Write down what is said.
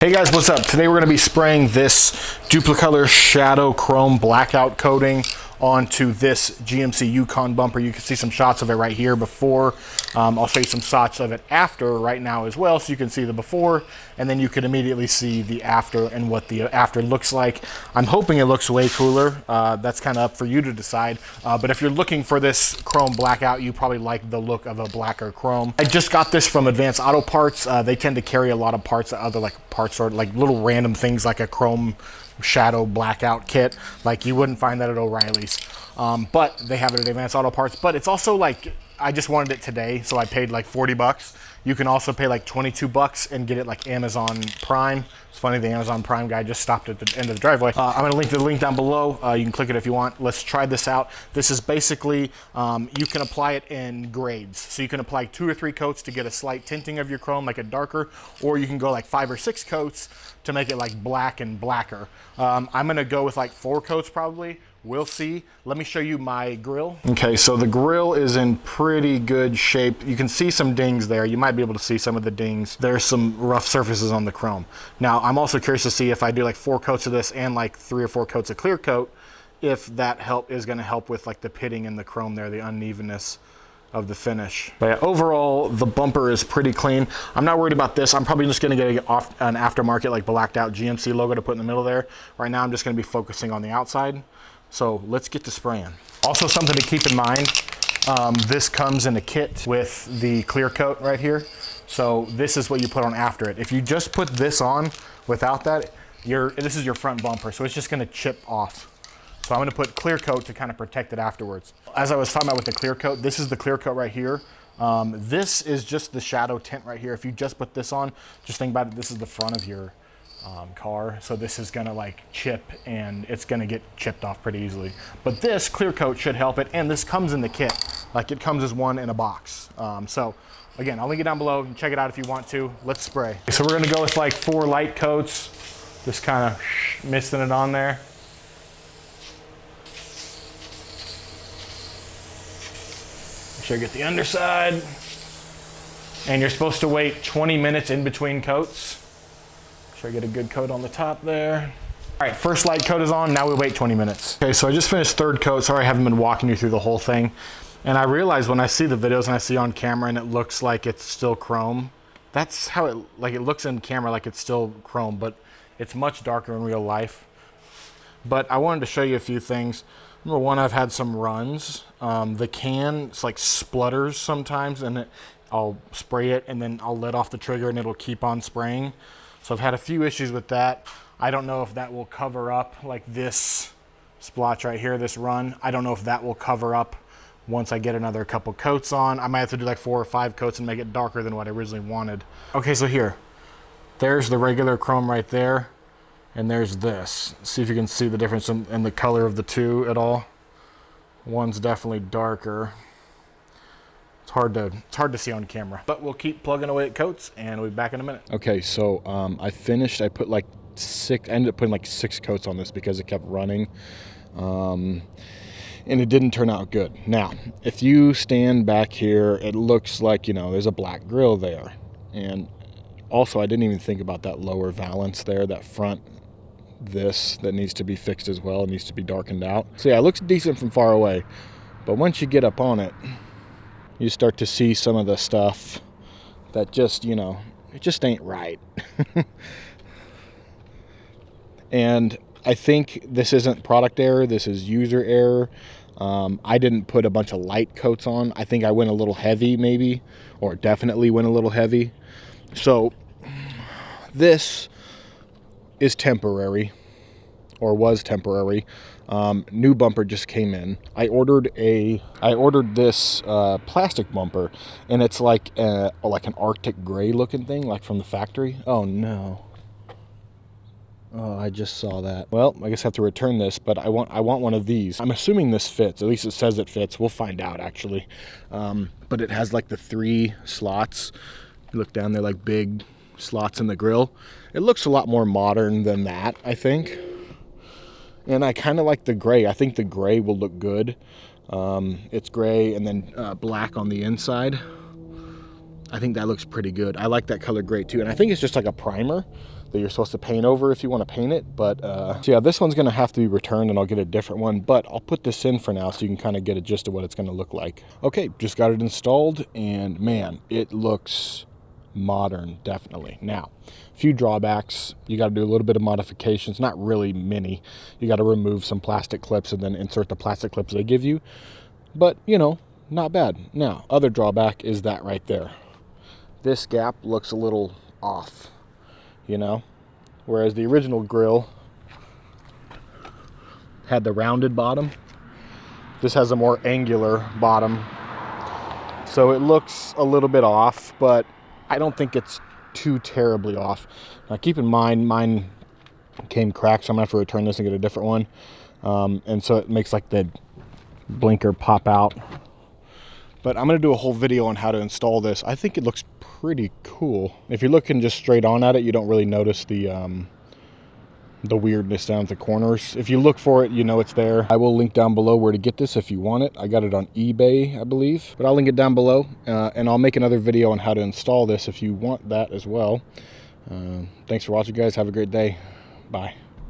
Hey guys, what's up? Today we're going to be spraying this Duplicolor Shadow Chrome Blackout coating onto this GMC Yukon bumper. You can see some shots of it right here before. I'll show you some shots of it after right now as well, so you can see the before, and then you can immediately see the after and what the after looks like. I'm hoping it looks way cooler. That's kind of up for you to decide. But if you're looking for this chrome blackout, you probably like the look of a blacker chrome. I just got this from Advanced Auto Parts. They tend to carry a lot of parts, other like parts or like little random things like a chrome shadow blackout kit. Like you wouldn't find that at O'Reilly's. But they have it at Advanced Auto Parts. But it's also like, I just wanted it today, so I paid like 40 bucks. You can also pay like 22 bucks and get it like Amazon Prime. It's funny, the Amazon Prime guy just stopped at the end of the driveway. I'm gonna link the link down below. You can click it if you want. Let's try this out. This is basically, you can apply it in grades. So you can apply 2 or 3 coats to get a slight tinting of your chrome, like a darker, or you can go like 5 or 6 coats to make it like black and blacker. I'm gonna go with like 4 coats probably. We'll see. Let me show you my grill. Okay, so the grill is in pretty good shape. You can see some dings there. You might be able to see some of the dings. There's some rough surfaces on the chrome. Now, I'm also curious to see if I do like 4 coats of this and like 3 or 4 coats of clear coat, if that is gonna help with like the pitting in the chrome there, the unevenness of the finish. But yeah, overall, the bumper is pretty clean. I'm not worried about this. I'm probably just gonna get an aftermarket like blacked out GMC logo to put in the middle there. Right now, I'm just gonna be focusing on the outside. So let's get to spraying. Also something to keep in mind, this comes in a kit with the clear coat right here. So this is what you put on after it. If you just put this on without that, this is your front bumper, so it's just gonna chip off. So I'm gonna put clear coat to kind of protect it afterwards. As I was talking about with the clear coat, this is the clear coat right here. This is just the shadow tint right here. If you just put this on, just think about it, this is the front of your car, so this is gonna like chip and it's gonna get chipped off pretty easily. But this clear coat should help it, and this comes in the kit. Like it comes as one in a box. So again, I'll link it down below. Check it out if you want to. Let's spray. So we're gonna go with like 4 light coats, just kind of misting it on there. Make sure you get the underside. And you're supposed to wait 20 minutes in between coats. Sure I get a good coat on the top there. All right, first light coat is on, now we wait 20 minutes. Okay, so I just finished 3rd coat. Sorry I haven't been walking you through the whole thing. And I realized when I see the videos and I see on camera and it looks like it's still chrome, that's how it looks in camera, like it's still chrome, but it's much darker in real life. But I wanted to show you a few things. Number one, I've had some runs. The can, it's like splutters sometimes, and I'll spray it and then I'll let off the trigger and it'll keep on spraying. So I've had a few issues with that. I don't know if that will cover up like this splotch right here, this run. I don't know if that will cover up once I get another couple coats on. I might have to do like 4 or 5 coats and make it darker than what I originally wanted. Okay, so there's the regular chrome right there, and there's this. See if you can see the difference in the color of the two at all. One's definitely darker. It's hard to see on camera, but we'll keep plugging away at coats and we'll be back in a minute. Okay, so I finished. I put like 6. I ended up putting like 6 coats on this because it kept running, and it didn't turn out good. Now, if you stand back here, it looks like, you know, there's a black grill there, and also I didn't even think about that lower valance there, that front. That needs to be fixed as well. It needs to be darkened out. So yeah, it looks decent from far away, but once you get up on it, you start to see some of the stuff that just, you know, it just ain't right. And I think this isn't product error, this is user error. I didn't put a bunch of light coats on. I think I went a little heavy maybe, or definitely went a little heavy. So this is temporary, or was temporary. New bumper just came in. I ordered this plastic bumper, and it's like an Arctic gray looking thing, like from the factory. Oh no. Oh, I just saw that. Well, I guess I have to return this, but I want one of these. I'm assuming this fits. At least it says it fits. We'll find out actually. But it has like the 3 slots. You look down there, like big slots in the grill. It looks a lot more modern than that, I think. And I kind of like the gray. I think the gray will look good. It's gray and then black on the inside. I think that looks pretty good. I like that color gray too. And I think it's just like a primer. that you're supposed to paint over if you want to paint it. But so yeah, this one's gonna have to be returned and I'll get a different one, but I'll put this in for now so you can kind of get a gist of what it's gonna look like. Okay, just got it installed, and man, it looks modern, definitely. Now, a few drawbacks. You got to do a little bit of modifications, not really many. You got to remove some plastic clips and then insert the plastic clips they give you, but you know, not bad. Now, other drawback is that right there. This gap looks a little off, you know, whereas the original grill had the rounded bottom. This has a more angular bottom, so it looks a little bit off, but I don't think it's too terribly off. Now keep in mind, mine came cracked, so I'm gonna have to return this and get a different one. And so it makes like the blinker pop out. But I'm gonna do a whole video on how to install this. I think it looks pretty cool. If you're looking just straight on at it, you don't really notice the weirdness down at the corners. If you look for it, you know it's there. I will link down below where to get this if you want it. I got it on eBay, I believe, but I'll link it down below, and I'll make another video on how to install this if you want that as well. Thanks for watching, guys. Have a great day. Bye.